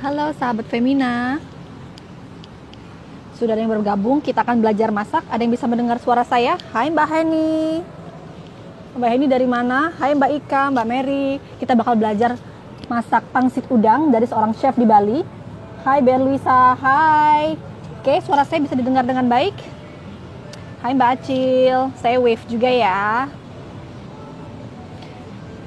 Halo sahabat Femina. Sudah ada yang bergabung, kita akan belajar masak. Ada yang bisa mendengar suara saya? Hai Mbak Heni. Mbak Heni dari mana? Hai Mbak Ika, Mbak Mary. Kita bakal belajar masak pangsit udang dari seorang chef di Bali. Hai Berluisa, hai. Oke, suara saya bisa didengar dengan baik? Hai Mbak Acil, saya wave juga ya.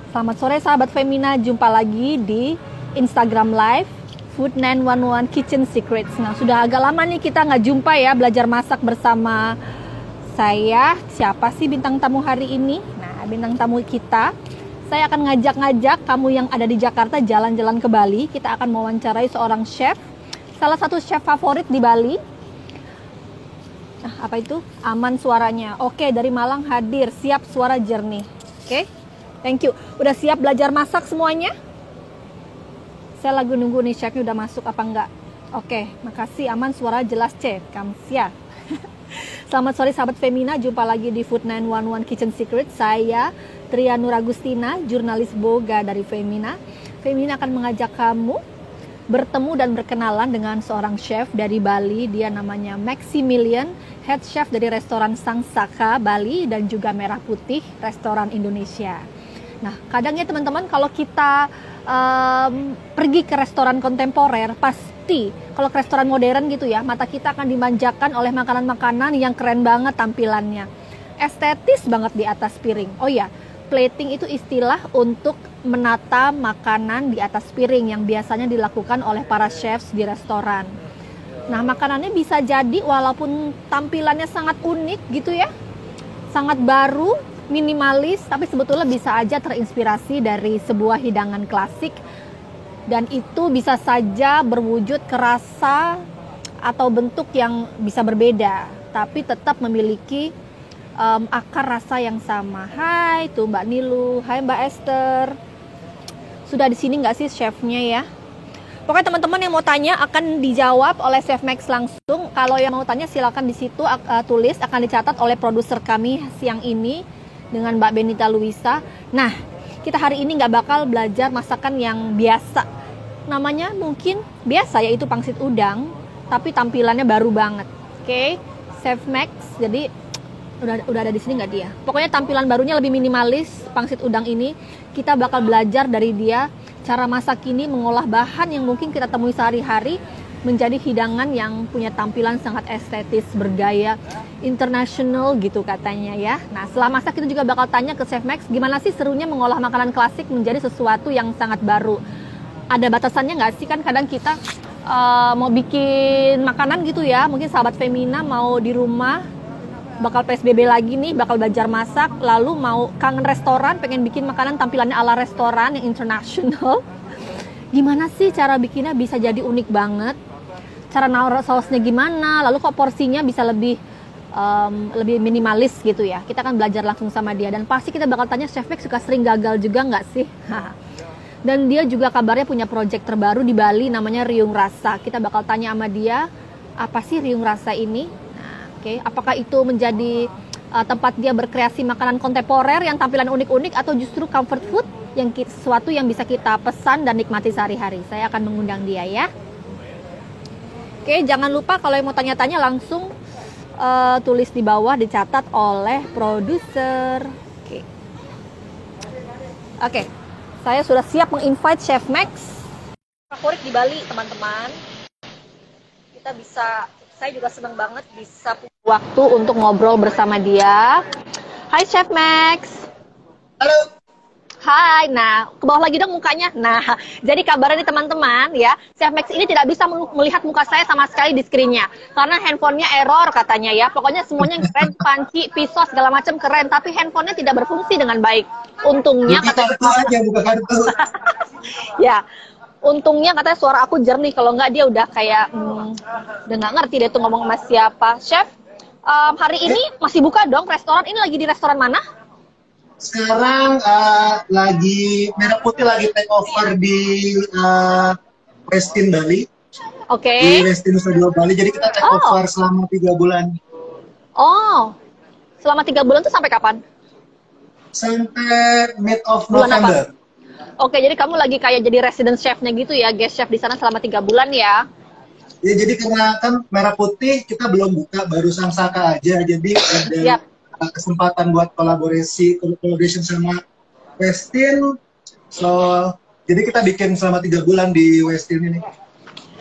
Selamat sore sahabat Femina, jumpa lagi di Instagram Live Food 911 Kitchen Secrets. Nah, sudah agak lama nih kita nggak jumpa ya, belajar masak bersama saya. Siapa sih bintang tamu hari ini? Nah, bintang tamu kita, saya akan ngajak-ngajak kamu yang ada di Jakarta jalan-jalan ke Bali. Kita akan mewawancarai seorang chef, salah satu chef favorit di Bali. Nah, apa itu? Aman suaranya. Oke, dari Malang hadir, siap suara jernih. Oke, thank you. Udah siap belajar masak semuanya? Saya lagi nunggu nih chefnya udah masuk apa enggak. Oke, makasih. Aman suara jelas cek. Kamsia. Selamat sore sahabat Femina, jumpa lagi di Food 911 Kitchen Secret. Saya Tria Nur Agustina, jurnalis Boga dari Femina. Femina akan mengajak kamu bertemu dan berkenalan dengan seorang chef dari Bali. Dia namanya Maximilian, head chef dari restoran Sang Saka Bali dan juga Merah Putih, restoran Indonesia. Nah, kadangnya teman-teman kalau kita pergi ke restoran kontemporer, pasti kalau ke restoran modern gitu ya, mata kita akan dimanjakan oleh makanan-makanan yang keren banget tampilannya, estetis banget di atas piring. Oh ya, plating itu istilah untuk menata makanan di atas piring yang biasanya dilakukan oleh para chefs di restoran. Nah, makanannya bisa jadi walaupun tampilannya sangat unik gitu ya, sangat baru, minimalis, tapi sebetulnya bisa aja terinspirasi dari sebuah hidangan klasik, dan itu bisa saja berwujud ke rasa atau bentuk yang bisa berbeda, tapi tetap memiliki akar rasa yang sama. Hai tuh Mbak Nilu, hai Mbak Esther. Sudah di sini nggak sih chefnya ya? Pokoknya teman-teman yang mau tanya akan dijawab oleh Chef Max langsung. Kalau yang mau tanya silakan di situ tulis, akan dicatat oleh produser kami siang ini dengan Mbak Benita Luisa. Nah, kita hari ini nggak bakal belajar masakan yang biasa. Namanya mungkin biasa, yaitu pangsit udang, tapi tampilannya baru banget. Oke, Chef Max. Jadi udah ada di sini nggak dia? Pokoknya tampilan barunya lebih minimalis. Pangsit udang ini kita bakal belajar dari dia cara masak ini, mengolah bahan yang mungkin kita temui sehari-hari menjadi hidangan yang punya tampilan sangat estetis, bergaya international gitu katanya ya. Nah, setelah masak kita juga bakal tanya ke Chef Max, gimana sih serunya mengolah makanan klasik menjadi sesuatu yang sangat baru. Ada batasannya nggak sih? Kan kadang kita mau bikin makanan gitu ya, mungkin sahabat Femina mau di rumah, bakal PSBB lagi nih, bakal belajar masak, lalu mau kangen restoran, pengen bikin makanan tampilannya ala restoran yang international. Gimana sih cara bikinnya bisa jadi unik banget? Cara naruh sausnya gimana, lalu kok porsinya bisa lebih minimalis gitu ya. Kita akan belajar langsung sama dia, dan pasti kita bakal tanya Chef Max suka sering gagal juga nggak sih? Dan dia juga kabarnya punya project terbaru di Bali namanya Riung Rasa. Kita bakal tanya sama dia, apa sih Riung Rasa ini? Nah, oke. Apakah itu menjadi tempat dia berkreasi makanan kontemporer yang tampilan unik-unik, atau justru comfort food yang sesuatu yang bisa kita pesan dan nikmati sehari-hari? Saya akan mengundang dia ya. Oke, jangan lupa kalau yang mau tanya-tanya langsung tulis di bawah, dicatat oleh produser. Oke, saya sudah siap menginvite Chef Max, favorit di Bali teman-teman. Saya juga senang banget bisa punya waktu untuk ngobrol bersama dia. Hai Chef Max. Halo. Hai, nah ke bawah lagi dong mukanya. Nah, jadi kabarnya nih teman-teman ya, Chef Max ini tidak bisa melihat muka saya sama sekali di screen-nya karena handphonenya error katanya ya. Pokoknya semuanya keren, panci, pisau segala macam keren, tapi handphonenya tidak berfungsi dengan baik. Untungnya katanya ya, untungnya katanya suara aku jernih, kalau nggak dia udah kayak udah nggak ngerti dia tuh ngomong sama siapa. Chef, hari ini masih buka dong restoran? Ini lagi di restoran mana? Sekarang lagi Merah Putih lagi take over di Westin Bali. Oke. Di Westin Studio Bali. Jadi kita take over selama 3 bulan. Oh, selama 3 bulan tuh sampai kapan? Sampai mid of Bulan November. apa? Oke, jadi kamu lagi kayak jadi resident chef-nya gitu ya, guest chef di sana selama 3 bulan ya? Ya jadi karena kan Merah Putih kita belum buka, baru Sang Saka aja. Jadi ada Siap. kesempatan buat collaboration sama Westin. So, jadi kita bikin selama 3 bulan di Westin ini.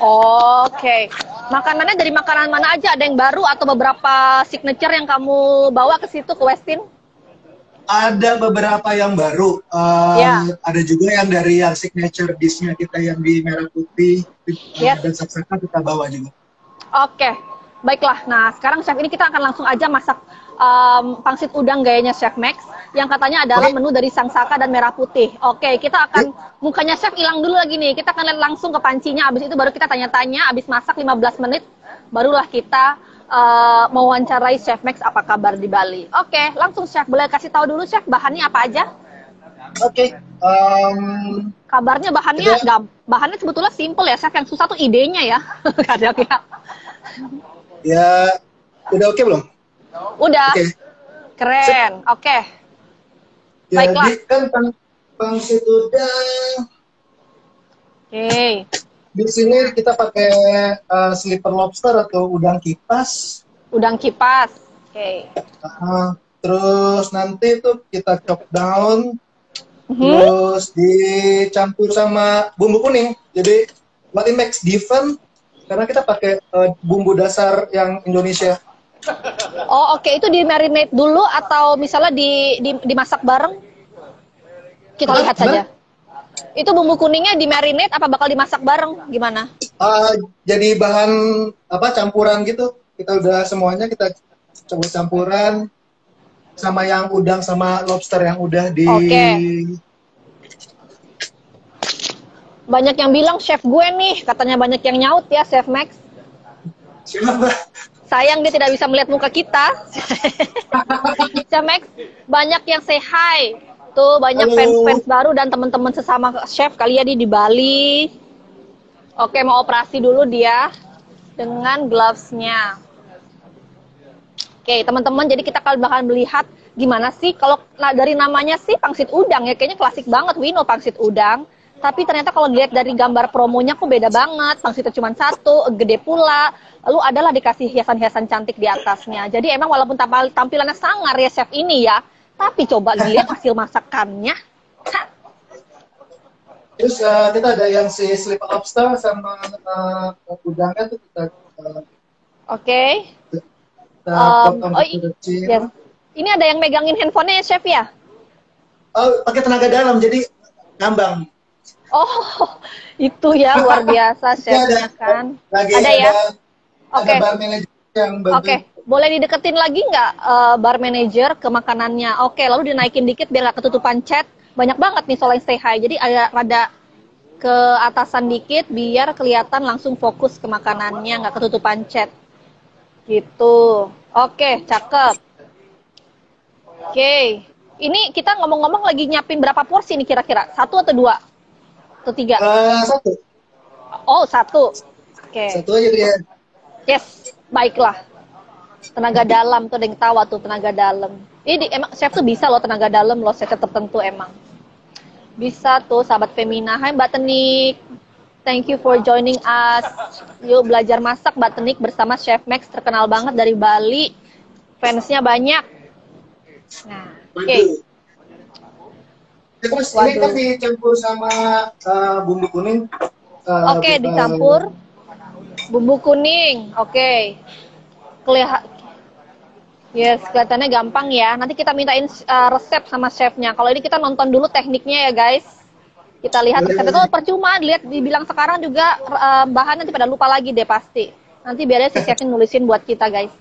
Oke. Makanannya dari makanan mana aja? Ada yang baru atau beberapa signature yang kamu bawa ke situ ke Westin? Ada beberapa yang baru, Ya. ada juga yang dari yang signature dish-nya kita yang di Merah Putih, Yes. dan Saksaka kita bawa juga. Oke, baiklah. Nah, sekarang chef ini kita akan langsung aja masak pangsit udang gayanya Chef Max, yang katanya adalah menu dari Sang Saka dan Merah Putih. Oke, kita akan, mukanya chef hilang dulu lagi nih. Kita akan lihat langsung ke pancinya, abis itu baru kita tanya-tanya, abis masak 15 menit, barulah kita mewawancarai Chef Max apa kabar di Bali. Oke, langsung chef, boleh kasih tahu dulu chef, bahannya apa aja? Oke, Kabarnya bahannya sebetulnya simple ya chef, yang susah tuh idenya ya. Kadang ya. ya udah oke belum? Udah. Oke. Keren. Oke. Baiklah. Jadi kan pangsit udang. Oke. Di sini kita pakai sleeper lobster atau udang kipas. Udang kipas. Oke. Terus nanti tuh kita chop down, terus dicampur sama bumbu kuning. Jadi what it makes different karena kita pakai bumbu dasar yang Indonesia. Oh, oke. Itu di marinate dulu atau misalnya dimasak bareng? Kita lihat saja. Itu bumbu kuningnya di marinate apa bakal dimasak bareng? Gimana? Jadi bahan campuran gitu. Kita udah semuanya kita coba campuran sama yang udang sama lobster yang udah di. Oke. Banyak yang bilang chef gue nih, katanya banyak yang nyaut ya Chef Max. Siapa? Sayang dia tidak bisa melihat muka kita. Chef Max, banyak yang say hi. Tuh banyak fans-fans baru dan teman-teman sesama chef kali ya di Bali. Oke, mau operasi dulu dia dengan gloves-nya. Oke, teman-teman, jadi kita bakal melihat gimana sih kalau dari namanya sih pangsit udang ya, kayaknya klasik banget, we know pangsit udang. Tapi ternyata kalau dilihat dari gambar promonya kok beda banget. Pangsitnya cuma satu, gede pula. Lalu adalah dikasih hiasan-hiasan cantik di atasnya. Jadi emang walaupun tampilannya sangar ya chef ini ya, tapi coba lihat hasil masakannya. Terus kita ada yang si sleeper lobster sama udangnya tuh kita. Oke. Yes. Ini ada yang megangin handphonenya ya chef ya? Oh, pakai tenaga dalam jadi ngambang. Oh, itu ya luar biasa chefnya kan. Ada ya? Oke. Ada bar manager yang bantu. Oke, boleh dideketin lagi nggak bar manager ke makanannya? Oke, lalu dinaikin dikit biar nggak ketutupan chat. Banyak banget nih soal yang stay high. Jadi ada rada ke atasan dikit biar kelihatan langsung fokus ke makanannya, nggak ketutupan chat. Gitu. Oke, cakep. Oke. Ini kita ngomong-ngomong lagi nyiapin berapa porsi nih kira-kira? 1 atau 2? Atau 3? 1. Oh, 1. Oke. 1 aja dia. Yes, baiklah. Tenaga dalam tuh ada yang tawa tuh tenaga dalam. Ini emang chef tuh bisa loh tenaga dalam loh, chef tertentu emang. Bisa tuh sahabat Femina. Hai Mbak Tenik. Thank you for joining us. Yuk belajar masak Mbak Tenik bersama Chef Max, terkenal banget dari Bali. Fansnya banyak. Nah, oke. Terus ini kan dicampur sama bumbu kuning. Oke, dicampur bumbu kuning. Oke. Yes, kelihatannya gampang ya. Nanti kita mintain resep sama chefnya. Kalau ini kita nonton dulu tekniknya ya guys. Kita lihat resep itu percuma. Lihat dibilang sekarang juga bahan nanti pada lupa lagi deh pasti. Nanti biarnya si chefnya nulisin buat kita guys.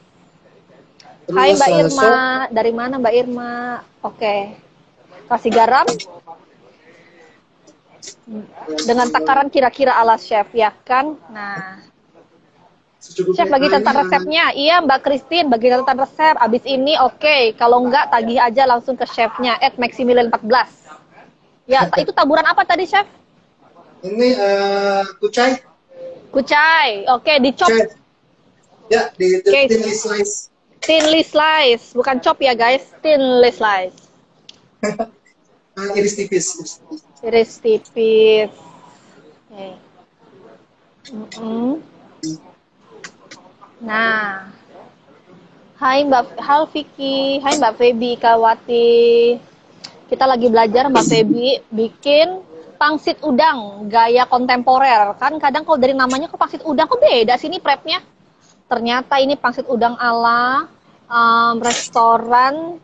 Hai Mbak Irma. Dari mana Mbak Irma? Oke. Kasih garam. Dengan takaran kira-kira ala chef ya kan. Nah. Chef bagi tentang resepnya. Iya Mbak Christine bagi tentang resep. Abis ini oke. Kalau enggak tagih aja langsung ke chefnya @maximilian14. Ya itu taburan apa tadi chef? Ini kucai. Kucai. Oke dicop. Ya di thinly slice. Thinly slice. Bukan chop ya guys. Thinly slice. Iris tipis. Iris tipis. Oke. Mm-mm. Nah, hai Vicky, hai Mbak Feby Kawati. Kita lagi belajar Mbak Feby bikin pangsit udang gaya kontemporer. Kan kadang kalau dari namanya kok pangsit udang kok beda sini prepnya. Ternyata ini pangsit udang ala restoran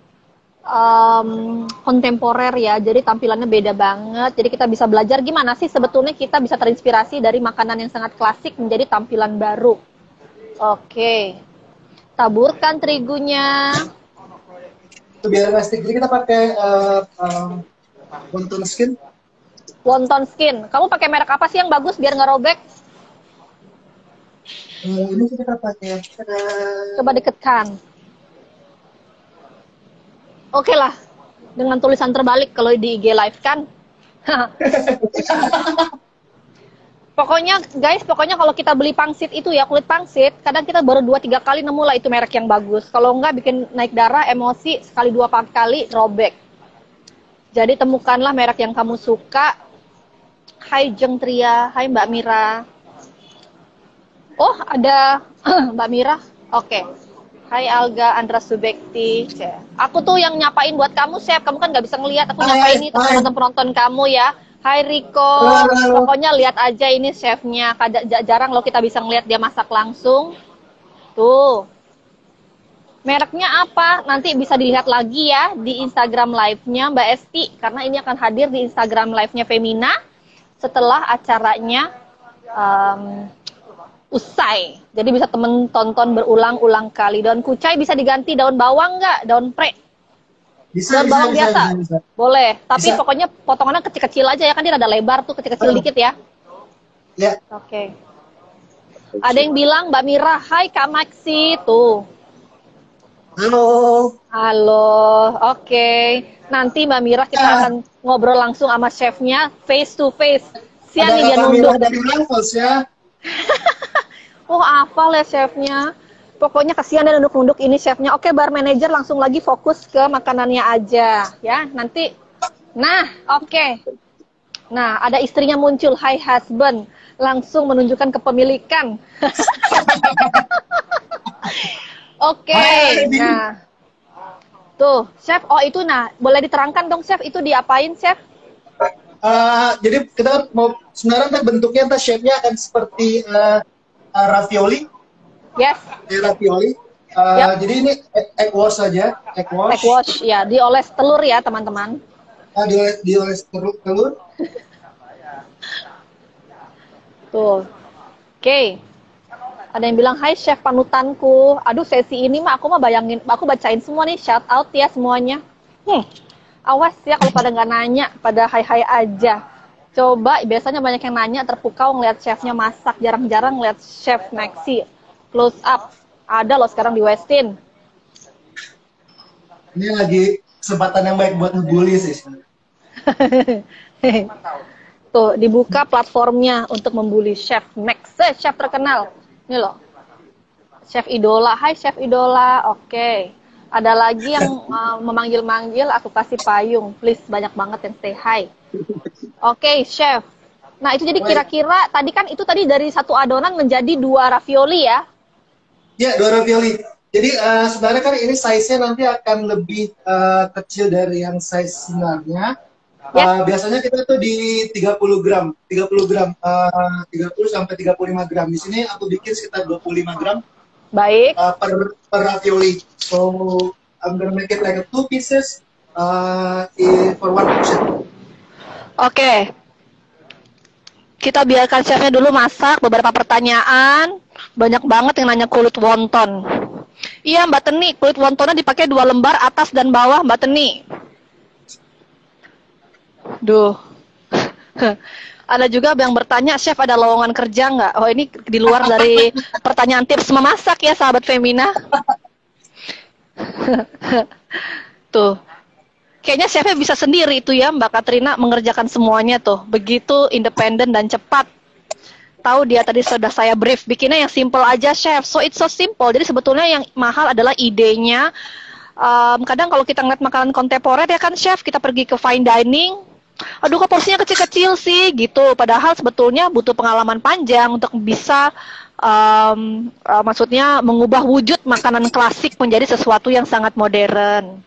kontemporer ya. Jadi tampilannya beda banget. Jadi kita bisa belajar gimana sih sebetulnya kita bisa terinspirasi dari makanan yang sangat klasik menjadi tampilan baru. Oke. Taburkan terigunya. Biar elastik, jadi kita pakai wonton skin. Wonton skin. Kamu pakai merek apa sih yang bagus biar nggak robek? Ini kita pakai. Coba deketkan. Oke lah. Dengan tulisan terbalik kalau di IG live kan. Pokoknya guys, kalau kita beli pangsit itu ya, kulit pangsit, kadang kita baru 2-3 kali nemu lah itu merek yang bagus. Kalau enggak bikin naik darah, emosi, sekali 2 kali robek. Jadi temukanlah merek yang kamu suka. Hai Jeng Tria, hai Mbak Mira. Oh, ada Mbak Mira. Oke. Hai Alga Andra Subekti. Aku tuh yang nyapain buat kamu, Chef. Kamu kan nggak bisa ngelihat aku nyapain itu penonton kamu ya. Hai Riko, pokoknya lihat aja ini chefnya. Jarang loh kita bisa ngelihat dia masak langsung. Tuh. Mereknya apa? Nanti bisa dilihat lagi ya di Instagram live-nya Mbak Esti. Karena ini akan hadir di Instagram live-nya Femina setelah acaranya usai. Jadi bisa temen tonton berulang-ulang kali. Daun kucai bisa diganti daun bawang nggak? Daun pre? Daun bawang biasa? Bisa. Boleh. Tapi bisa. Pokoknya potongannya kecil-kecil aja ya. Kan dia ada lebar tuh, kecil-kecil dikit ya. Ya. Oke. Ada yang bilang Mbak Mira, hai Kak Maxi. Tuh. Halo. Halo. Oke. Nanti Mbak Mira kita akan ngobrol langsung sama chefnya face to face. Sian nih dia nunduk. Dari Raffles ya. Oh, hafal ya chefnya. Pokoknya kasihan dia nunduk-nunduk ini chefnya. Oke, bar manager langsung lagi fokus ke makanannya aja. Ya, nanti. Nah, oke. Nah, ada istrinya muncul. Hai husband. Langsung menunjukkan kepemilikan. Oke. Nah. Tuh, chef. Oh, itu nah. Boleh diterangkan dong, chef. Itu diapain, chef? Jadi kita mau sebenarnya bentuknya shape-nya akan seperti ravioli. Yes. Ravioli. Jadi ini egg wash saja, egg wash. Egg wash, ya, dioles telur ya teman-teman. Dioles telur. Tuh. Oke. Ada yang bilang, hai chef panutanku. Aduh, sesi ini mah aku bayangin, aku bacain semua nih, shout out ya semuanya. Awas ya kalau pada nggak nanya, pada hai-hai aja. Coba, biasanya banyak yang nanya, terpukau ngeliat chefnya masak, jarang-jarang ngeliat chef Maxi. Close up, ada loh sekarang di Westin. Ini lagi kesempatan yang baik buat ngebully sih. Tuh, dibuka platformnya untuk membuli chef Max, chef terkenal. Ini loh, chef idola. Hai chef idola, oke. Ada lagi yang memanggil-manggil, aku kasih payung. Please, banyak banget yang say hi. Oke, chef. Nah, itu jadi kira-kira, tadi kan itu tadi dari satu adonan menjadi 2 ravioli ya? Ya, 2 ravioli. Jadi sebenarnya kan ini size-nya nanti akan lebih kecil dari yang size sebenarnya. Biasanya kita tuh di 30 gram. 30 sampai 35 gram. Di sini aku bikin sekitar 25 gram. Baik. Per ravioli. So, I'm gonna make it like 2 pieces for 1 portion. Oke. Kita biarkan chefnya dulu masak beberapa pertanyaan. Banyak banget yang nanya kulit wonton. Iya Mbak Teni, kulit wontonnya dipakai 2 lembar atas dan bawah Mbak Teni. Duh. Ada juga yang bertanya, chef ada lowongan kerja nggak? Oh ini di luar dari pertanyaan tips memasak ya sahabat Femina. Tuh. Kayaknya chefnya bisa sendiri itu ya Mbak Katrina mengerjakan semuanya tuh. Begitu independen dan cepat. Tahu dia tadi sudah saya brief. Bikinnya yang simple aja chef. So it's so simple. Jadi sebetulnya yang mahal adalah idenya, Kadang kalau kita ngeliat makanan kontemporer ya kan chef, kita pergi ke fine dining, aduh kok porsinya kecil-kecil sih gitu. Padahal sebetulnya butuh pengalaman panjang untuk bisa maksudnya mengubah wujud makanan klasik menjadi sesuatu yang sangat modern.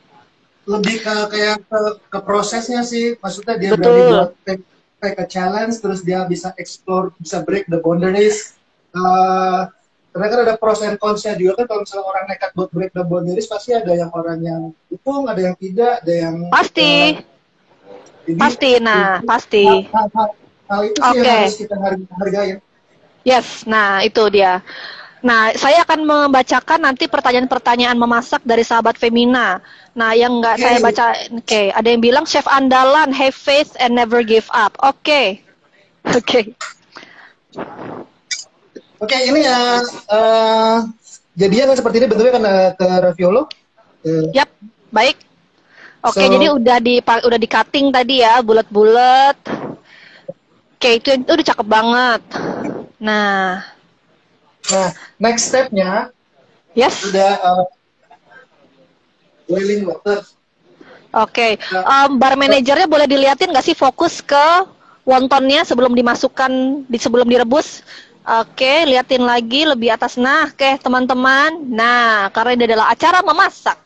Lebih ke kayak ke prosesnya sih, maksudnya dia berani Betul. buat take a challenge, terus dia bisa explore, bisa break the boundaries. Karena kan ada pros and cons-nya juga kan, kalau misalnya orang nekat buat break the boundaries, pasti ada yang orang yang dukung, ada yang tidak, ada yang Pasti, jadi pasti, nah, pasti. hal itu sih yang Oke. harus kita hargai. Yes, nah itu dia. Nah, saya akan membacakan nanti pertanyaan-pertanyaan memasak dari sahabat Femina. Nah, yang nggak saya baca, oke, ada yang bilang chef andalan, have faith and never give up. Oke, oke. Oke, ini ya jadinya kan seperti ini bentuknya kan ke Raviolo. Yap, baik. Oke, So, jadi udah di cutting tadi ya, bulat-bulat. Oke, itu udah cakep banget. Nah, next step-nya yes. udah boiling water. Oke, bar manajernya boleh diliatin nggak sih fokus ke wontonnya sebelum dimasukkan, sebelum direbus? Oke, liatin lagi lebih atas. Nah, oke teman-teman. Nah, karena ini adalah acara memasak.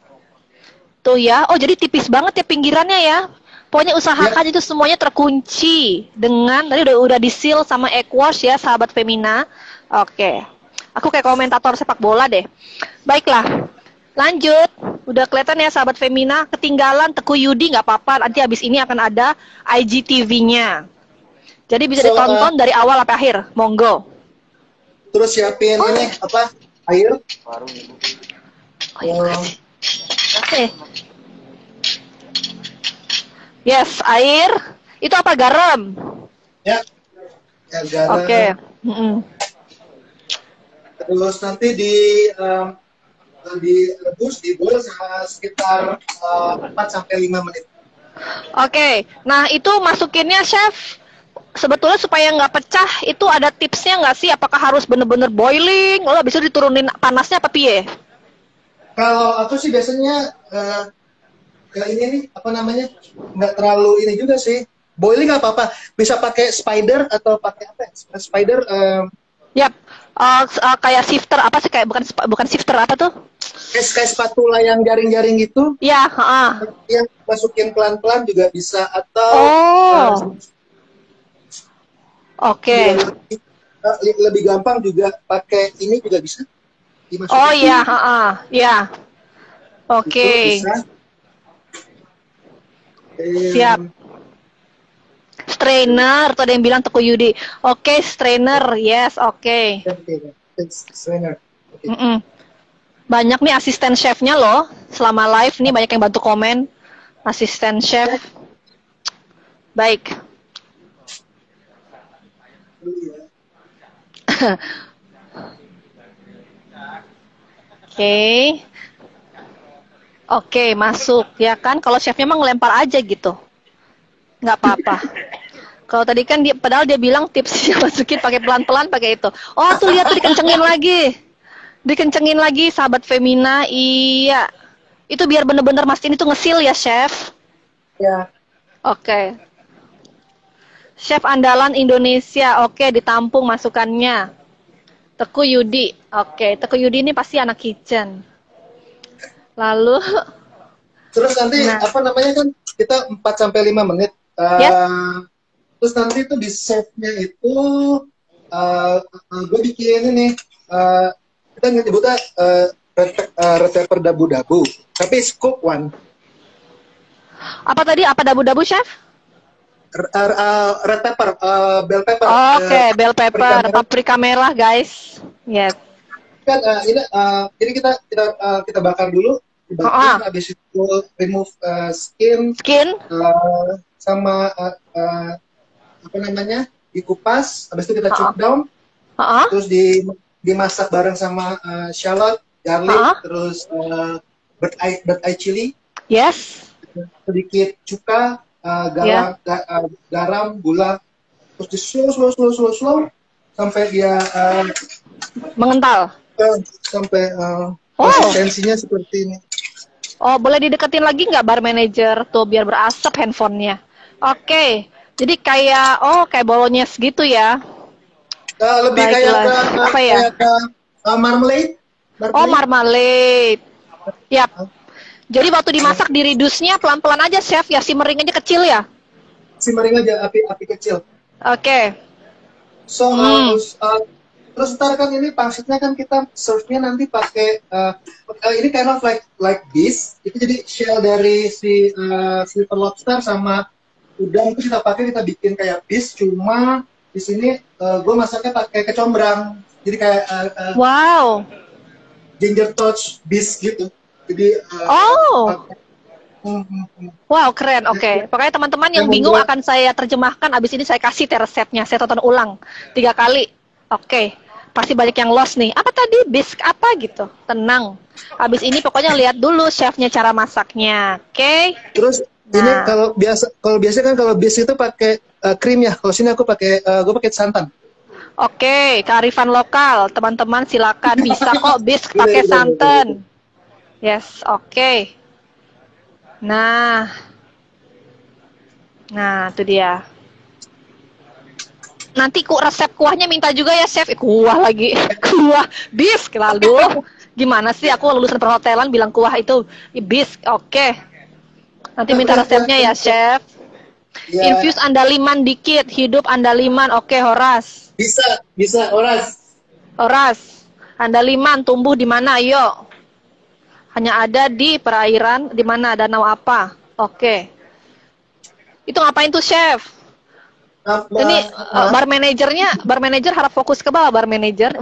Tuh ya. Oh, jadi tipis banget ya pinggirannya ya. Pokoknya usahakan itu semuanya terkunci dengan tadi udah di-seal sama egg wash ya, sahabat Femina. Oke. Aku kayak komentator sepak bola deh. Baiklah. Lanjut, udah kelihatan ya sahabat Femina, ketinggalan Teguh Yudi nggak apa-apa, nanti habis ini akan ada IGTV-nya. Jadi bisa ditonton dari awal sampai akhir, monggo. Terus siapin ini apa? Air. Oke. Yes, air. Itu apa, garam? Ya, garam. Oke. Terus nanti direbus, diboil sekitar 4 sampai 5 menit. Oke, nah itu masukinnya chef, sebetulnya supaya nggak pecah, itu ada tipsnya nggak sih? Apakah harus bener-bener boiling, lalu habis itu diturunin panasnya apa piye? Kalau aku sih biasanya kayak ini nih, apa namanya, nggak terlalu ini juga sih. Boiling nggak apa-apa, bisa pakai spider atau pakai apa? Spider. Yap, kayak shifter apa sih, kayak bukan shifter apa tuh? Kayak spatula yang jaring-jaring gitu. Ya, yang masukin pelan-pelan juga bisa, atau oke. Lebih gampang juga pakai ini juga bisa. Oh iya, ya. Oke. Siap. Strainer, tuh ada yang bilang Teguh Yudi. Oke, strainer, yes, oke. Strainer. Banyak nih asisten chefnya loh. Selama live nih banyak yang bantu komen. Asisten chef. Baik. Oke, masuk ya kan. Kalau chefnya mah ngelempar aja gitu, nggak apa-apa. Kalau tadi kan padahal dia bilang tipsnya masukin pakai pelan-pelan pakai itu. Oh tuh lihat tuh dikencengin lagi, sahabat Femina. Iya, itu biar bener-bener mastiin itu ngesil ya chef. Ya. Oke. Chef andalan Indonesia. Oke, ditampung masukannya. Teguh Yudi. Oke, Teguh Yudi ini pasti anak kitchen. Lalu terus nanti apa namanya kan kita 4 sampai 5 menit. Terus nanti tuh di save-nya itu gue bikin ini kita nyebutnya red pepper dabu-dabu, tapi scoop one. Apa tadi? Apa dabu-dabu chef? Red pepper, bell pepper. Oke, bell pepper, paprika merah guys. Yes. Kan ini jadi kita bakar dulu, habis itu remove skin, sama apa namanya, dikupas, habis itu kita chop down, terus dimasak bareng sama shallot, garlic, terus bird eye chili, yes, sedikit cuka, garam, gula, terus di slow sampai dia mengental, sampai konsistensinya seperti ini. Oh, boleh dideketin lagi nggak bar manager tuh biar berasap handphonenya. Oke. Jadi kayak bolognese gitu ya. Lebih kayak Baiklah. ke Apa ya? kayak ke marmalade, Oh, marmalade. marmalade. Yap. Jadi waktu dimasak diridusnya pelan-pelan aja, chef ya, simmering aja kecil ya. Simmering aja api kecil. Oke. So Hmm. terus ntar kan ini pangsitnya kan kita serve-nya nanti pakai ini kind of like this. Itu jadi shell dari si silver lobster sama udang itu kita bikin kayak bis. Cuma di sini gue masaknya pakai kecombrang. Jadi kayak Wow. ginger touch bis gitu. Jadi Oh. Wow, keren. Ya, Oke. Pokoknya teman-teman yang yang bingung membuat akan saya terjemahkan. Abis ini saya kasih teh resepnya. Saya tonton ulang 3 kali. Oke. Pasti banyak yang lost nih. Apa tadi? Bisque apa gitu? Tenang. Abis ini pokoknya lihat dulu chefnya cara masaknya. Oke. terus ini Nah. kalau biasa kan kalau bis itu pakai krim ya. Kalau sini aku pakai gue pakai santan. Oke. Kearifan lokal. Teman-teman silakan. Bisa kok bisque Bener, pakai bener, bener, santan. bener. Yes. Oke. Nah, itu dia. Nanti resep kuahnya minta juga ya, chef. Kuah lagi. Kuah bis lalu. Gimana sih aku lulusan perhotelan bilang kuah itu bis. Oke. Nanti minta resepnya ya, chef. Ya, Infuse andaliman dikit, hidup andaliman. Oke, Horas. bisa Oras. Horas. Andaliman tumbuh di mana? Ayo. Hanya ada di perairan di mana? Danau apa? Oke. Itu ngapain tuh, chef? Ini bar manager harap fokus ke bawah, bar manager.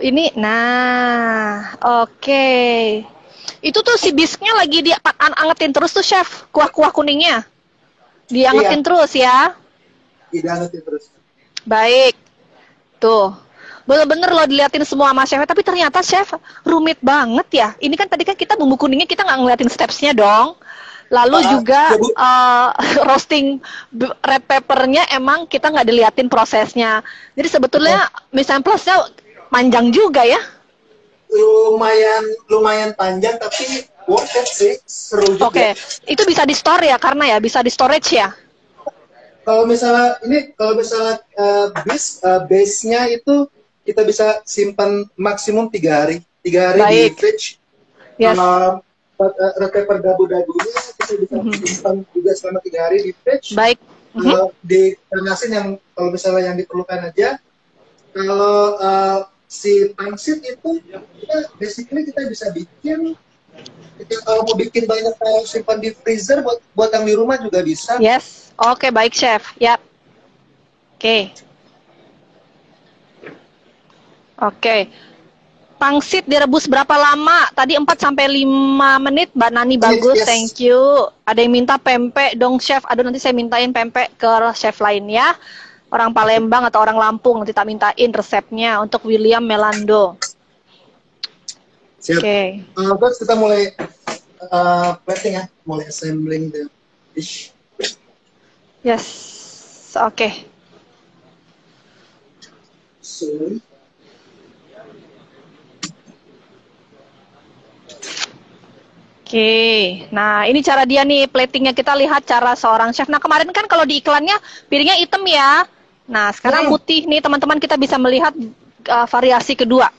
Ini, nah, oke. Itu tuh si bisknya lagi diangetin terus tuh, chef. Kuah-kuah kuningnya. Diangetin Iya, terus ya. diangetin terus. Baik. Tuh. Bener-bener lo diliatin semua sama chef, tapi ternyata chef rumit banget ya. Ini kan tadi kan kita bumbu kuningnya kita nggak ngeliatin stepsnya dong. Lalu juga Ya Bu, roasting red peppernya emang kita nggak diliatin prosesnya. Jadi sebetulnya mise en place-nya panjang juga ya. lumayan panjang tapi worth it sih, seru juga. Oke, itu bisa di store ya karena ya bisa di storage ya. Kalau misalnya base-nya itu kita bisa simpan maksimum 3 hari. 3 hari di Baik. fridge. Yes. Red pepper dabu-dabunya kita bisa simpan juga selama 3 hari di fridge. Baik. Dipanasin yang kalau misalnya yang diperlukan aja. Kalau si pangsit itu basically kita bisa bikin. Kalau mau bikin banyak simpan di freezer buat yang di rumah juga bisa. Yes. Oke, baik chef. Yap. Oke. Oke. Pangsit direbus berapa lama? Tadi 4 sampai 5 menit, Mbak Nani. Bagus, Yes. thank you. Ada yang minta pempek dong, chef. Aduh, nanti saya mintain pempek ke chef lain ya. Orang Palembang atau orang Lampung, nanti tak mintain resepnya untuk William Melando. Siap. Oke. Terus kita mulai plating ya, mulai assembling the dish. Yes. Oke. So, Oke, nah ini cara dia nih platingnya, kita lihat cara seorang chef. Nah kemarin kan kalau di iklannya piringnya hitam ya. Nah sekarang putih nih teman-teman, kita bisa melihat variasi kedua.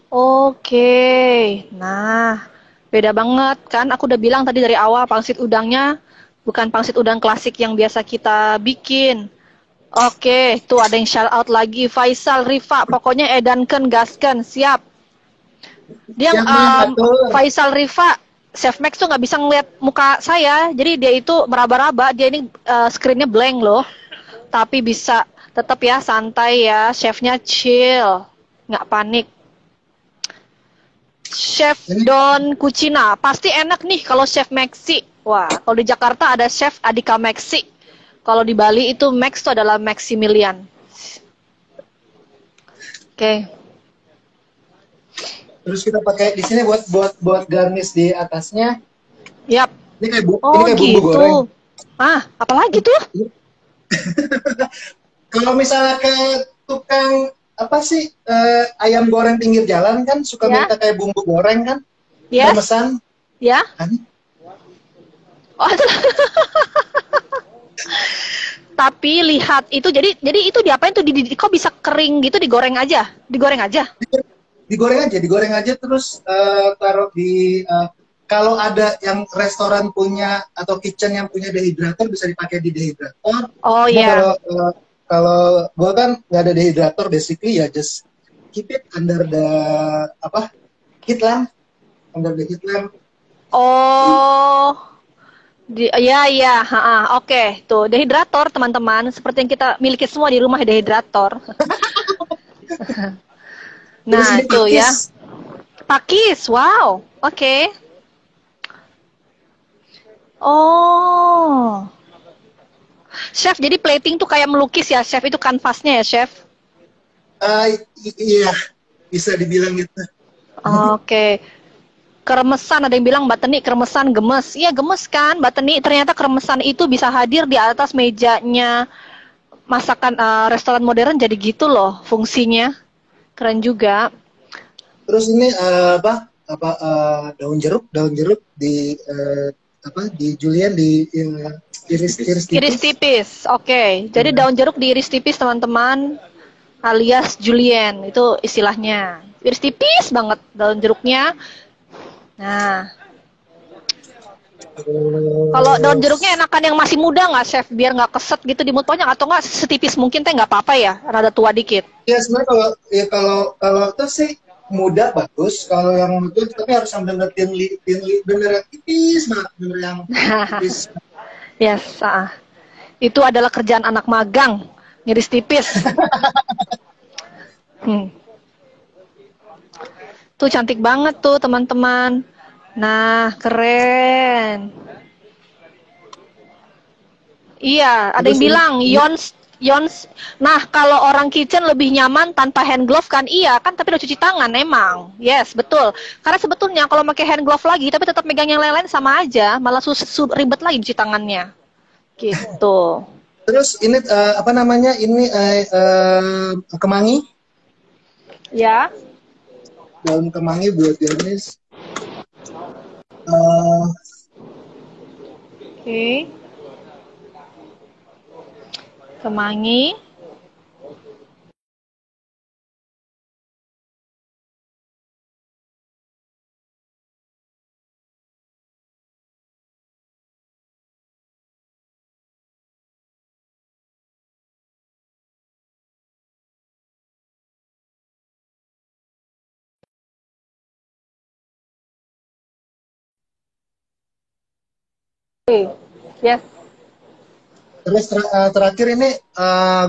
Oke, nah beda banget kan. Aku udah bilang tadi dari awal pangsit udangnya bukan pangsit udang klasik yang biasa kita bikin. Oke, tuh ada yang shout out lagi, Faisal, Rifa, pokoknya edankan, gaskan, siap. Dia Faisal Rifa, Chef Max tuh nggak bisa ngeliat muka saya, jadi dia itu meraba-raba, dia ini screennya blank loh, tapi bisa tetap ya santai ya, chefnya chill, nggak panik. Chef Don Cucina, pasti enak nih kalau Chef Maxi. Wah, kalau di Jakarta ada Chef Adika Maxi, kalau di Bali itu Max itu adalah Maximilian. Oke. Terus kita pakai di sini buat garnish di atasnya. Yap. Ini kayak bumbu gitu. goreng. Apalagi tuh? Kalau misalnya ke tukang apa sih ayam goreng pinggir jalan kan suka minta kayak bumbu goreng kan? Yes. Memesan. Ya. Kan? Oh, tapi lihat itu jadi itu diapain tuh kok bisa kering gitu digoreng aja? Digoreng aja. Digoreng aja terus taruh di kalau ada yang restoran punya atau kitchen yang punya dehydrator bisa dipakai di dehydrator. Oh Cuma ya. kalau gua kan nggak ada dehydrator, basically ya just keep it under the apa heat lamp, under the heat lamp. Oh. Iya, iya, oke. Tuh, dehydrator, teman-teman. Seperti yang kita miliki semua di rumah, dehydrator. Terus Nah, ini itu ya. pakis. Pakis, wow. Oke. Oh. Chef, jadi plating tuh kayak melukis ya, Chef? Itu kanvasnya ya, Chef? Iya, bisa dibilang gitu. Oke. Keremesan, ada yang bilang Mbak Teni keremesan gemes. Iya, gemes kan, Mbak Teni. Ternyata keremesan itu bisa hadir di atas mejanya masakan restoran modern, jadi gitu loh fungsinya. Keren juga. Terus ini daun jeruk di apa di julienne di iris iris Iris tipis. tipis, oke. Jadi daun jeruk diiris tipis, teman-teman, alias julienne, itu istilahnya. Iris tipis banget daun jeruknya. Nah, kalau daun jeruknya Terus enakan yang masih muda nggak, Chef? Biar nggak keset gitu di mulut, pokoknya, atau nggak setipis mungkin teh nggak apa-apa ya, rada tua dikit. ya sebenarnya kalau itu sih muda bagus. Kalau yang itu tapi harus yang bener bener yang tipis banget, bener yang tipis. Yes, itu adalah kerjaan anak magang, ngiris tipis. Hmm. Tuh cantik banget tuh, teman-teman. Nah, keren. Iya, ada Terus yang bilang Yons Yons. Nah, kalau orang kitchen lebih nyaman tanpa hand glove kan? Iya, kan tapi udah cuci tangan emang. Yes, betul. Karena sebetulnya kalau pakai hand glove lagi tapi tetap megang yang lain-lain sama aja, malah ribet lagi cuci tangannya. Gitu. terus ini apa namanya ini kemangi, Ya. daun kemangi buat garnish. Eh, Oke. Kemangi. Oke. Yes. terus terakhir ini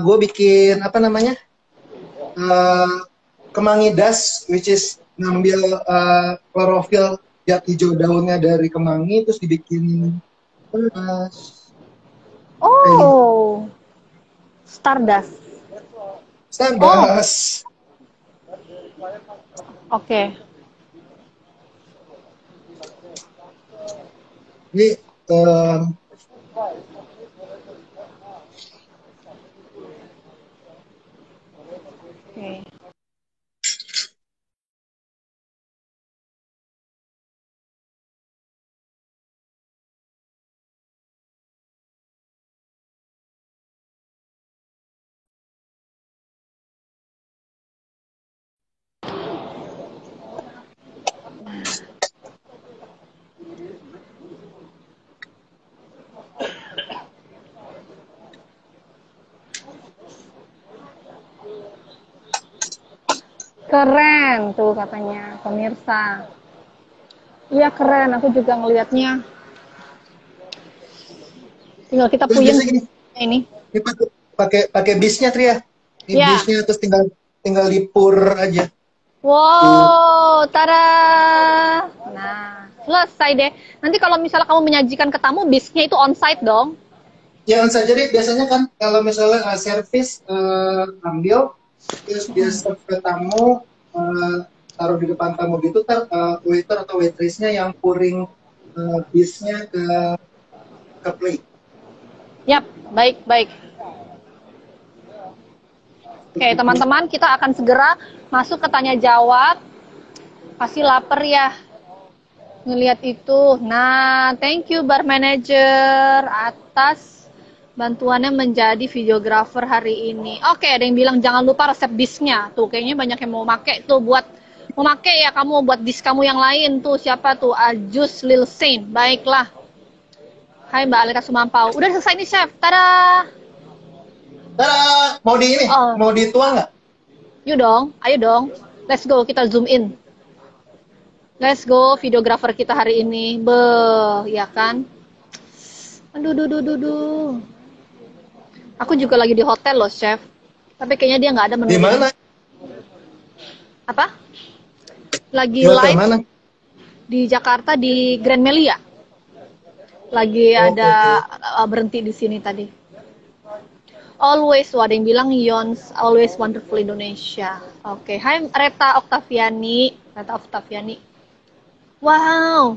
gue bikin apa namanya eh, kemangi das, which is ngambil klorofil jat hijau daunnya dari kemangi terus dibikin das kayak gitu. Oh, Stardust. Oh, Stardust. oke. Ini Oke. Keren tuh katanya pemirsa. Iya keren, aku juga ngelihatnya. Tinggal kita terus puyeng biasanya gini, ini. ini pakai pakai pakai bisnya Tria. Ini Ya. bisnya terus tinggal tinggal dipur aja. Tuh. Wow, tada. Nah, selesai deh. Nanti kalau misalnya kamu menyajikan ke tamu, bisnya itu onsite dong. Ya Ansa, jadi biasanya kan kalau misalnya servis ambil terus dia serve ke tamu taruh di depan tamu gitu waiter atau waitressnya yang pouring bisnya ke plate. Yap, baik, baik. Oke, teman-teman, kita akan segera masuk ke tanya jawab. Pasti lapar ya. ngelihat itu. Nah, thank you bar manager atas bantuannya menjadi videographer hari ini. Oke, ada yang bilang jangan lupa resep disknya. Tuh, kayaknya banyak yang mau make tuh buat mau make ya kamu buat disk kamu yang lain tuh. Siapa tuh? Ajus Lil Saint. Baiklah. Hai Mbak Alita Sumampau. Udah selesai nih, Chef. Tada. Tada, mau di ini, Oh, mau dituang nggak? yuk dong. Ayo dong. Let's go, kita zoom in. Let's go, videographer kita hari ini. Ya kan? Aduh, duh, duh, duh, duh. Aku juga lagi di hotel loh, Chef. Tapi kayaknya dia nggak ada menu. Di mana? Apa? Lagi Di hotel live mana? di Jakarta di Grand Melia. Lagi ada berhenti di sini tadi. Always, ada yang bilang Yons, always wonderful Indonesia. Oke, hai Reta Oktaviani. Reta Oktaviani. Wow,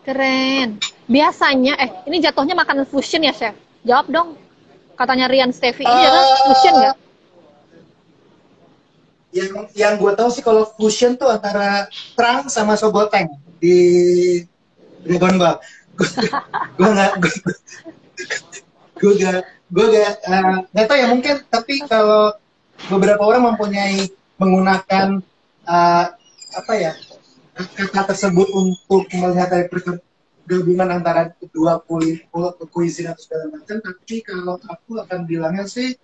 keren. Biasanya, ini jatuhnya makanan fusion ya, Chef? Jawab dong. Katanya Rian Stevi, ini adalah fusion nggak? Yang gue tahu sih kalau fusion tuh antara Trunks sama Soboteng di Dragon Ball. Gue nggak tahu ya, mungkin, tapi kalau beberapa orang menggunakan apa ya, kata tersebut untuk melihat dari gabungan antara kedua cuisine atau segala macam, tapi kalau aku akan bilangnya sih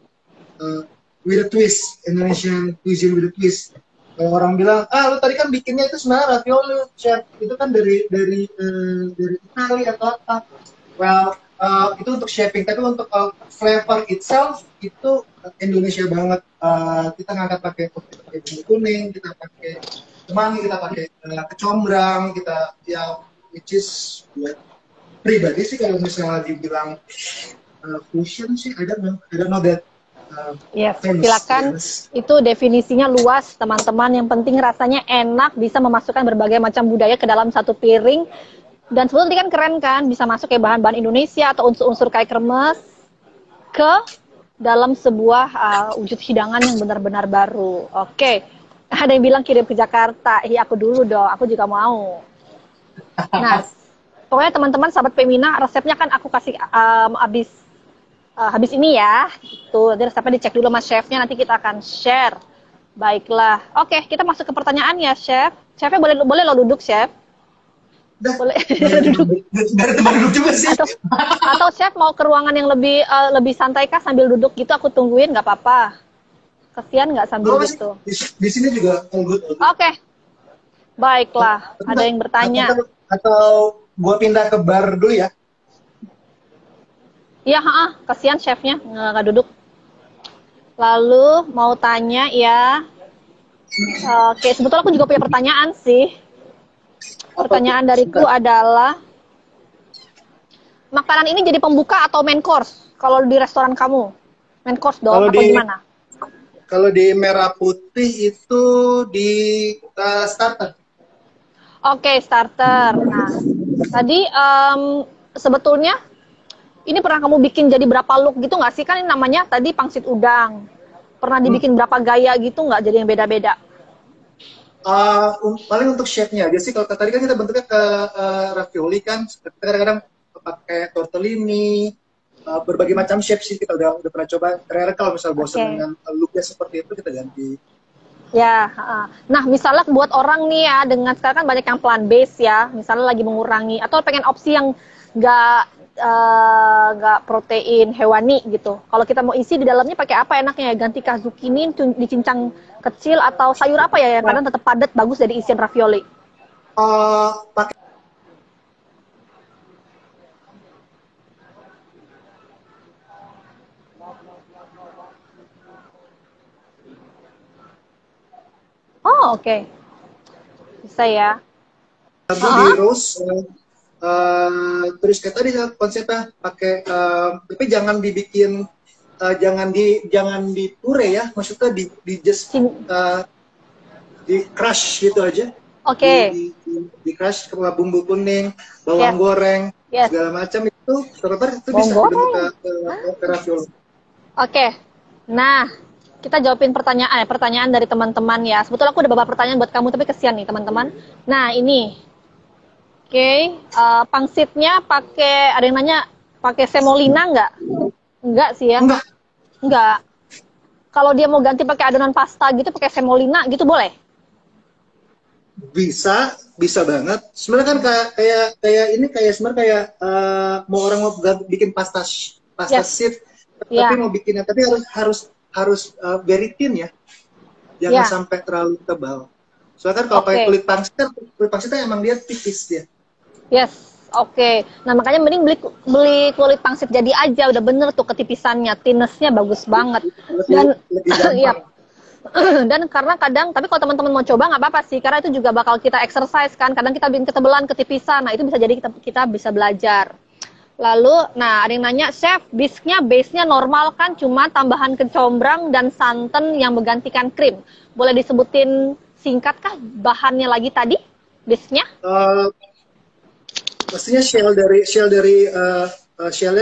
with a twist, Indonesian cuisine with a twist. Kalau orang bilang, lu tadi kan bikinnya itu sebenarnya ravioli, chef, itu kan dari Italia atau apa. Well, itu untuk shaping, tapi untuk flavor itself itu Indonesia banget. Kita ngangkat pakai bumbu kuning, kita pakai kemangi, kita pakai kecombrang, kita ya, which is buat pribadi sih kalau misalnya dibilang fusion sih, I don't know that. Yes, silakan. Itu definisinya luas, teman-teman. Yang penting rasanya enak, bisa memasukkan berbagai macam budaya ke dalam satu piring. Dan sebetulnya kan keren kan, bisa masuk kayak bahan-bahan Indonesia atau unsur-unsur kayak kremes ke dalam sebuah wujud hidangan yang benar-benar baru. Oke, ada yang bilang kirim ke Jakarta. Iya, aku dulu dong, aku juga mau. Nah, pokoknya teman-teman sahabat Femina, resepnya kan aku kasih habis ini ya. Tuh, jadi resepnya dicek dulu sama chefnya, nanti kita akan share. Baiklah. Oke, kita masuk ke pertanyaan ya, Chef. Chefnya boleh lo duduk, Chef. Boleh duduk. Dari tempat duduk juga sih. Atau Chef mau ke ruangan yang lebih santai kah sambil duduk gitu, aku tungguin, nggak apa-apa. Kesian nggak sambil gitu. Di sini juga all good. Oke. Baiklah, ada yang bertanya. Atau gua pindah ke bar dulu ya? Iya, kasihan chefnya nggak duduk. Lalu mau tanya ya. Oke, sebetulnya aku juga punya pertanyaan sih. Pertanyaan dariku adalah, makanan ini jadi pembuka atau main course? Kalau di restoran kamu, main course dong, atau gimana? Kalau di Merah Putih itu di starter. Oke, starter. Nah, tadi sebetulnya ini pernah kamu bikin jadi berapa look gitu nggak sih? Kan ini namanya tadi pangsit udang. Pernah dibikin berapa gaya gitu nggak? Jadi yang beda-beda? Paling untuk shape-nya aja sih. Kalau tadi kan kita bentuknya ke ravioli kan. Kita kadang-kadang pakai tortellini, berbagai macam shape sih kita udah pernah coba. Ternyata kalau misal bosan dengan look-nya seperti itu, kita ganti. Ya, nah misalnya buat orang nih ya, dengan sekarang kan banyak yang plant based ya, misalnya lagi mengurangi atau pengen opsi yang nggak protein hewani gitu. Kalau kita mau isi di dalamnya pakai apa enaknya ya? Ganti zucchini dicincang kecil atau sayur apa ya yang kadang tetap padat bagus dari isian ravioli? Pakai oke. Bisa ya. di roast. Terus kayak tadi konsepnya pakai, tapi jangan dibikin, jangan dipure ya, maksudnya di just di crush gitu aja. Oke. Di crush ke bumbu kuning, bawang goreng, segala macam itu bisa dibentuk ke ravioli. Oke. Nah, kita jawabin pertanyaan dari teman-teman ya. Sebetulnya aku ada beberapa pertanyaan buat kamu, tapi kesian nih teman-teman. Nah, ini Pangsitnya pakai, ada yang nanya pakai semolina nggak? Enggak sih ya. Enggak, Enggak. Kalau dia mau ganti pakai adonan pasta gitu, pakai semolina gitu boleh? bisa banget. Sebenarnya kan kayak ini kayak sebenarnya kayak mau orang mau bikin pasta Yes. sheet, tapi Ya. mau bikinnya tapi harus very thin ya. Jangan Ya. sampai terlalu tebal. Soalnya kan kalau pakai Oke. kulit pangsit kan emang dia tipis dia. Yes. Oke. Nah, makanya mending beli kulit pangsit jadi aja, udah bener tuh ketipisannya, thinness-nya bagus banget. Dan Lebih ya. gampang. Dan karena kadang, tapi kalau teman-teman mau coba nggak apa-apa sih, karena itu juga bakal kita exercise kan. Kadang kita bikin ketebalan, ketipisan. Nah, itu bisa jadi kita bisa belajar. Lalu, nah ada yang nanya, chef, bisknya base-nya normal kan, cuma tambahan kecombrang dan santan yang menggantikan krim. Boleh disebutin singkat kah bahannya lagi tadi, base-nya? Eh, Pastinya shellnya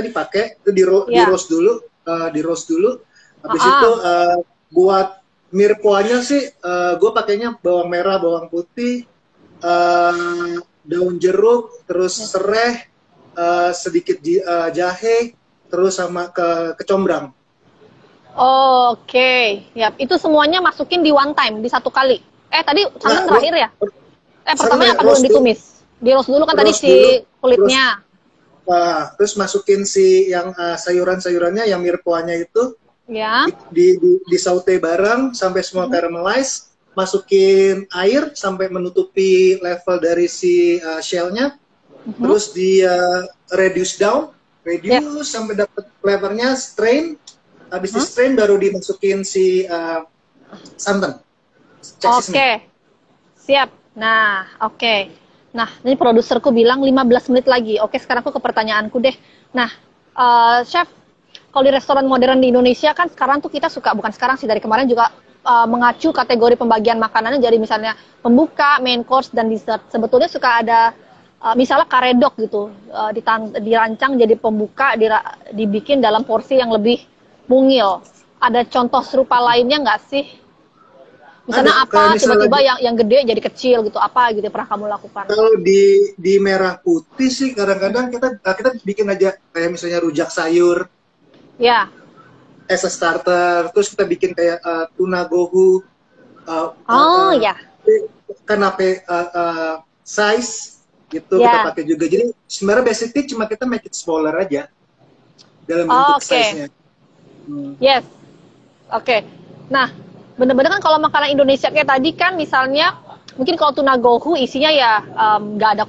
dipakai itu di Ya. roast dulu, di roast dulu. Habis itu Ah, buat mirpoanya sih gue pakainya bawang merah, bawang putih, daun jeruk, terus serai, sedikit jahe, terus sama kecombrang. Oke, ya itu semuanya masukin di one time, di satu kali. Tadi Nah, santan terakhir ya? Pertamanya apa dulu roast dulu, ditumis? Di roast dulu kan tadi roast si dulu, terus kulitnya. terus masukin si yang sayuran-sayurannya, yang mirpoanya itu Ya. di saute bareng sampai semua caramelize, masukin air sampai menutupi level dari si shellnya, terus di reduce down, Yes. sampai dapat flavornya, strain, habis di strain baru dimasukin si santan, cek seasoning. Oke, siap. Nah, oke. Nah, ini produserku bilang 15 menit lagi. Oke, sekarang aku ke pertanyaanku deh. Nah, chef, kalau di restoran modern di Indonesia kan sekarang tuh kita suka, bukan sekarang sih, dari kemarin juga mengacu kategori pembagian makanannya jadi misalnya pembuka, main course, dan dessert. Sebetulnya suka ada misalnya karedok gitu, dirancang jadi pembuka, dibikin dalam porsi yang lebih mungil. Ada contoh serupa lainnya nggak sih? Misalnya Ada kayak apa, misalnya tiba-tiba yang gede jadi kecil gitu, apa gitu yang pernah kamu lakukan? kalau di merah putih sih kadang-kadang kita bikin aja kayak misalnya rujak sayur Ya. as a starter, terus kita bikin kayak tuna gohu, Oh ya. kanape size gitu kita Ya. pakai juga. Jadi sebenarnya basically cuma kita make it smaller aja dalam bentuk Oke. size-nya. Yes. Oke. Nah, bener-bener kan kalau makanan Indonesia kayak tadi kan misalnya mungkin kalau tuna gohu isinya ya nggak ada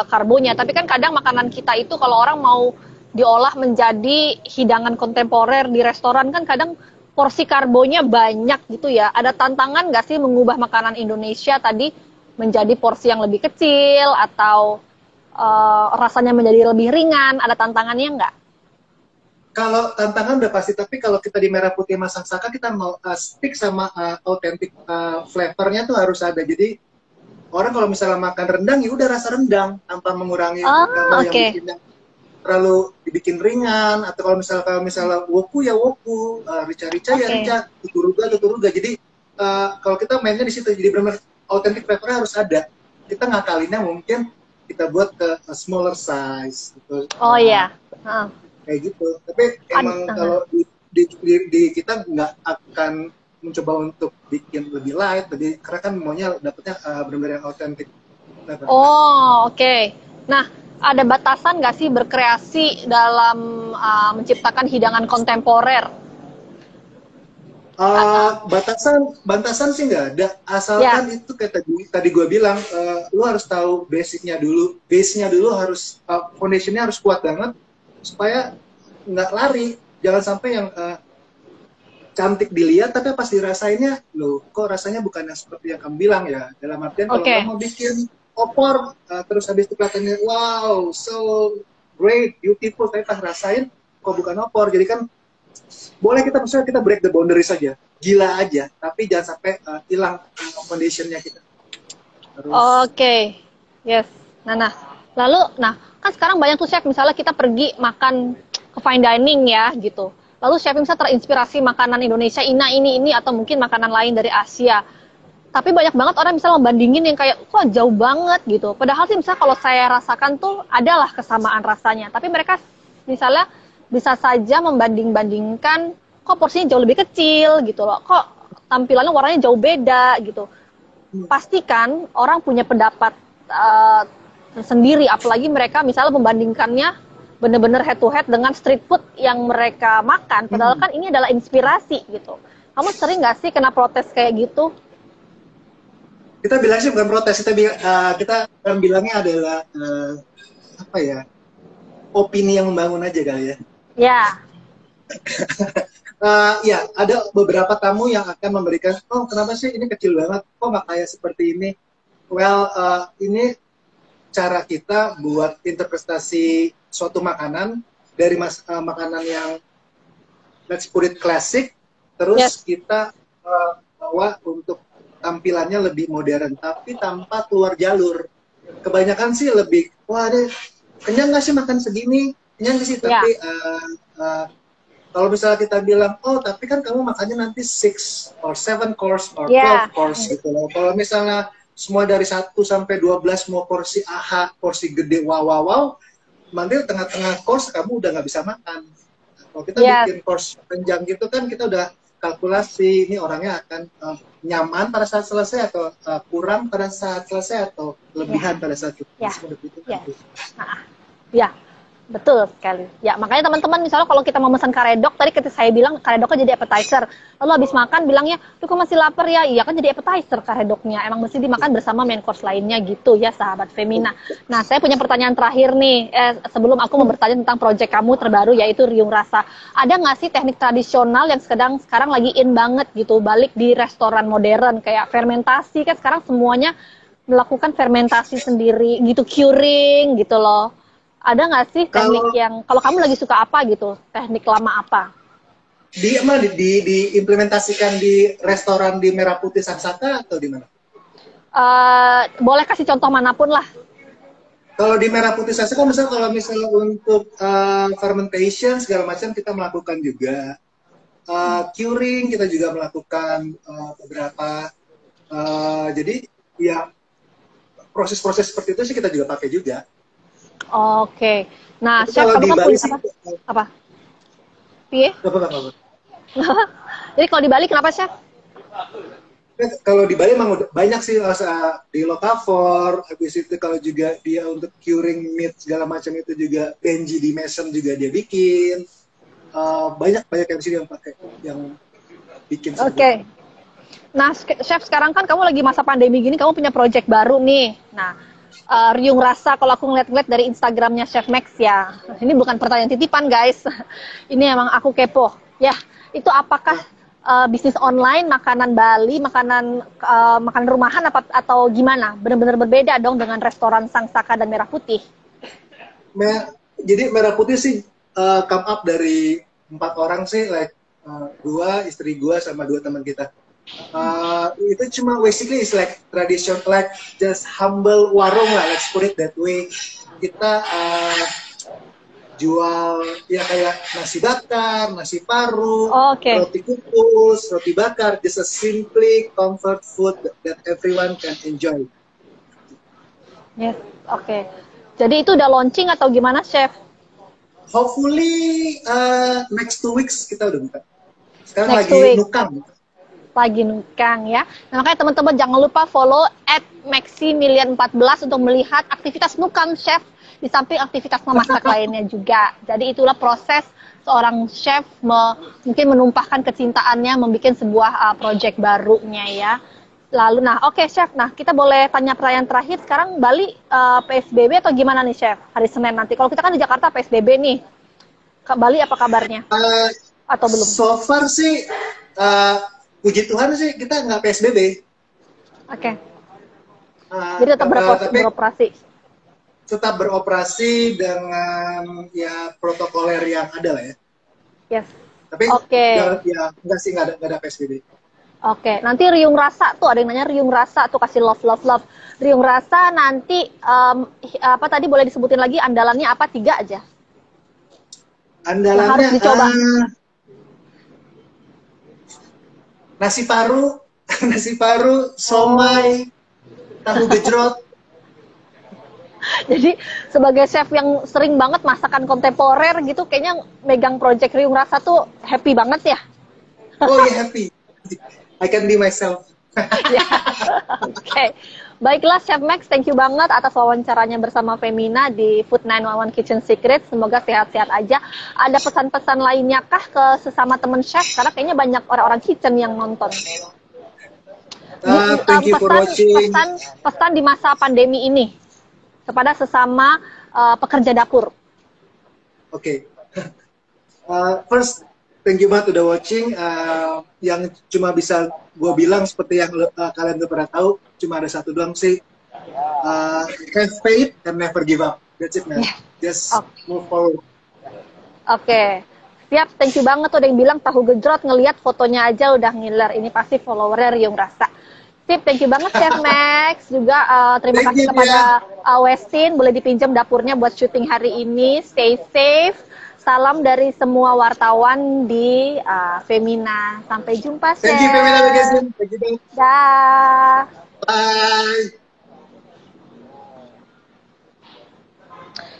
karbonya, tapi kan kadang makanan kita itu kalau orang mau diolah menjadi hidangan kontemporer di restoran kan kadang porsi karbonya banyak gitu ya. Ada tantangan nggak sih mengubah makanan Indonesia tadi menjadi porsi yang lebih kecil atau rasanya menjadi lebih ringan? Ada tantangannya nggak? Kalau tantangan udah pasti, tapi kalau kita di merah putih Masang Saka kita mau stick sama authentic flavornya tuh harus ada. Jadi orang kalau misalnya makan rendang ya udah rasa rendang tanpa mengurangi karbo yang bikinnya terlalu dibikin ringan, atau kalau misalnya woku ya woku, rica-rica ya rica, tuturuga. Jadi kalau kita mainnya di situ, jadi benar-benar authentic flavornya harus ada. Kita ngakalinnya mungkin kita buat ke smaller size gitu. Oh iya. Kayak gitu. Tapi emang kalau di kita nggak akan mencoba untuk bikin lebih light, karena kan maunya dapetnya benar-benar yang authentic. Oh, oke. Nah, ada batasan nggak sih berkreasi dalam menciptakan hidangan kontemporer? Batasan sih nggak ada, asalkan itu kayak tadi gue bilang, lu harus tahu basicnya dulu, base-nya dulu harus, foundation-nya harus kuat banget supaya nggak lari, jangan sampai yang cantik dilihat tapi pas dirasainnya loh kok rasanya bukan yang seperti yang kamu bilang ya, dalam artian kalau kamu mau bikin opor terus habis itu kelihatannya wow so great beautiful, tapi pas rasain kok bukan opor. Jadi kan boleh kita misalnya kita break the boundary saja, gila aja, tapi jangan sampai hilang foundationnya kita. Oke. Yes. Nah lalu kan sekarang banyak tuh chef, misalnya kita pergi makan ke fine dining ya gitu, lalu chef bisa terinspirasi makanan Indonesia ini atau mungkin makanan lain dari Asia. Tapi banyak banget orang misalnya membandingin yang kayak, kok jauh banget gitu. Padahal sih misalnya kalau saya rasakan tuh adalah kesamaan rasanya. Tapi mereka misalnya bisa saja membanding-bandingkan, kok porsinya jauh lebih kecil gitu loh. Kok tampilannya warnanya jauh beda gitu. Pastikan orang punya pendapat sendiri. Apalagi mereka misalnya membandingkannya benar-benar head to head dengan street food yang mereka makan. Padahal kan ini adalah inspirasi gitu. Kamu sering nggak sih kena protes kayak gitu? Kita bilang sih bukan protes, kita kan bilangnya adalah apa ya, opini yang membangun aja kali ya. Ya. Ya, ada beberapa tamu yang akan memberikan, oh kenapa sih ini kecil banget, kok nggak kayak seperti ini. Well, ini cara kita buat interpretasi suatu makanan dari makanan yang let's put it classic, terus kita bawa untuk tampilannya lebih modern, tapi tanpa keluar jalur. Kebanyakan sih lebih, wah deh, kenyang nggak sih makan segini? Kenyang nggak sih? Tapi kalau misalnya kita bilang, oh tapi kan kamu makannya nanti 6 or 7 course or 12 course gitu loh. Kalau misalnya semua dari 1 sampai 12 mau porsi porsi gede, wow, nanti tengah-tengah course kamu udah nggak bisa makan. Kalau kita bikin course panjang gitu kan, kita udah kalkulasi, ini orangnya akan nyaman pada saat selesai atau kurang pada saat selesai atau lebihan pada saat Ya, betul sekali. Ya, makanya teman-teman misalnya kalau kita mau pesan karedok, tadi ketika saya bilang karedoknya jadi appetizer, lalu habis makan bilangnya, "Duh, kok masih lapar ya?" Iya kan jadi appetizer karedoknya. Emang mesti dimakan bersama main course lainnya gitu ya, sahabat Femina. Nah, saya punya pertanyaan terakhir nih, sebelum aku mau bertanya tentang proyek kamu terbaru yaitu Riung Rasa. Ada nggak sih teknik tradisional yang sekarang lagi in banget gitu, balik di restoran modern kayak fermentasi kan sekarang semuanya melakukan fermentasi sendiri gitu, curing gitu loh. Ada nggak sih teknik yang, kalau kamu lagi suka apa gitu, teknik lama apa? Diimplementasikan di restoran di Merah Putih Sangsaka atau di mana? Boleh kasih contoh manapun lah. Kalau di Merah Putih Sangsaka, kalau misalnya untuk fermentation segala macam kita melakukan juga. Curing kita juga melakukan beberapa. Jadi ya proses-proses seperti itu sih kita juga pakai juga. Oke. Nah, Chef, kamu kan punya apa? Piye? Jadi kalau di Bali kenapa, Chef? Kalau di Bali emang banyak sih di Locavor, habis itu kalau juga dia untuk curing meat segala macam itu juga Benji di Mason juga dia bikin. Banyak yang sini yang pakai, yang bikin. Oke. Nah, Chef, sekarang kan kamu lagi masa pandemi gini, kamu punya project baru nih. Nah, Riung Rasa, kalau aku ngeliat-ngeliat dari Instagramnya Chef Max ya, ini bukan pertanyaan titipan guys, ini emang aku kepo ya, itu apakah bisnis online, makanan Bali, makanan rumahan atau gimana? Benar-benar berbeda dong dengan restoran Sangsaka dan Merah Putih. Jadi Merah Putih sih come up dari 4 orang sih, gua, istri gua sama 2 teman kita. Itu cuma basically is like tradition, like just humble warung lah, let's put it that way. Kita jual ya kayak nasi bakar, nasi paru, roti kukus, roti bakar, just a simply comfort food that everyone can enjoy. Yes, oke. Jadi itu udah launching atau gimana, Chef? Hopefully next 2 weeks kita udah buka. Sekarang lagi nukang ya. Nah, makanya teman-teman jangan lupa follow @maximilian14 untuk melihat aktivitas nukang Chef di samping aktivitas memasak lainnya juga. Jadi itulah proses seorang chef mungkin menumpahkan kecintaannya membuat sebuah project barunya ya. Lalu oke Chef, kita boleh tanya pertanyaan terakhir. Sekarang Bali PSBB atau gimana nih Chef? Hari Senin nanti. Kalau kita kan di Jakarta PSBB nih. Bali apa kabarnya? Atau belum? So far sih puji Tuhan sih kita nggak PSBB. Oke. Jadi tetap beroperasi. Tetap beroperasi dengan ya protokoler yang ada lah ya. Yes. Tapi ya nggak ada PSBB. Oke. Nanti Riung Rasa tuh ada yang nanya Riung Rasa tuh kasih love. Riung Rasa nanti apa tadi boleh disebutin lagi andalannya apa? 3 aja. Andalannya harus dicoba. Nasi paru, nasi paru, somai, tahu gejrot. Jadi sebagai chef yang sering banget masakan kontemporer gitu, kayaknya megang project Riung Rasa tuh happy banget ya. Oh ya, happy. I can be myself. Ya. Oke. Baiklah Chef Max, thank you banget atas wawancaranya bersama Femina di Food 911 Kitchen Secret. Semoga sehat-sehat aja. Ada pesan-pesan lainnya kah ke sesama teman chef? Karena kayaknya banyak orang-orang kitchen yang nonton. Thank you for watching. Pesan di masa pandemi ini kepada sesama pekerja dapur. Oke. First, thank you banget udah watching. Yang cuma bisa gue bilang seperti yang kalian udah pernah tahu, cuma ada satu doang sih. Have faith and never give up. That's it, man. Just move forward. Oke. Siap, thank you banget tuh ada yang bilang tahu gejrot, ngelihat fotonya aja udah ngiler. Ini pasti follower Riung Rasa. Sip, thank you banget Chef Max. Juga terima kasih kepada Westin, boleh dipinjam dapurnya buat syuting hari ini. Stay safe. Salam dari semua wartawan di Femina. Sampai jumpa, Chef. Thank you, Femina Magazine. Thank you. Dah. Bye.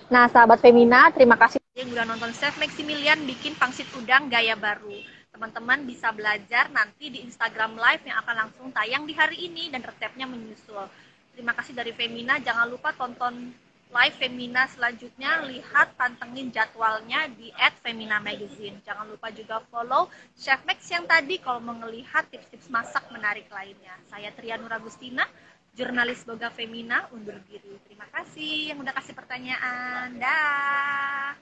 Nah, sahabat Femina, terima kasih yang udah nonton Chef Maximilian bikin pangsit udang gaya baru. Teman-teman bisa belajar nanti di Instagram Live yang akan langsung tayang di hari ini dan resepnya menyusul. Terima kasih dari Femina. Jangan lupa tonton live Femina selanjutnya. Lihat, pantengin jadwalnya di @feminamagazine. Jangan lupa juga follow Chef Max yang tadi kalau mau ngelihat tips-tips masak menarik lainnya. Saya Tria Nur Agustina, jurnalis Boga Femina, undur diri. Terima kasih yang udah kasih pertanyaan. Dah.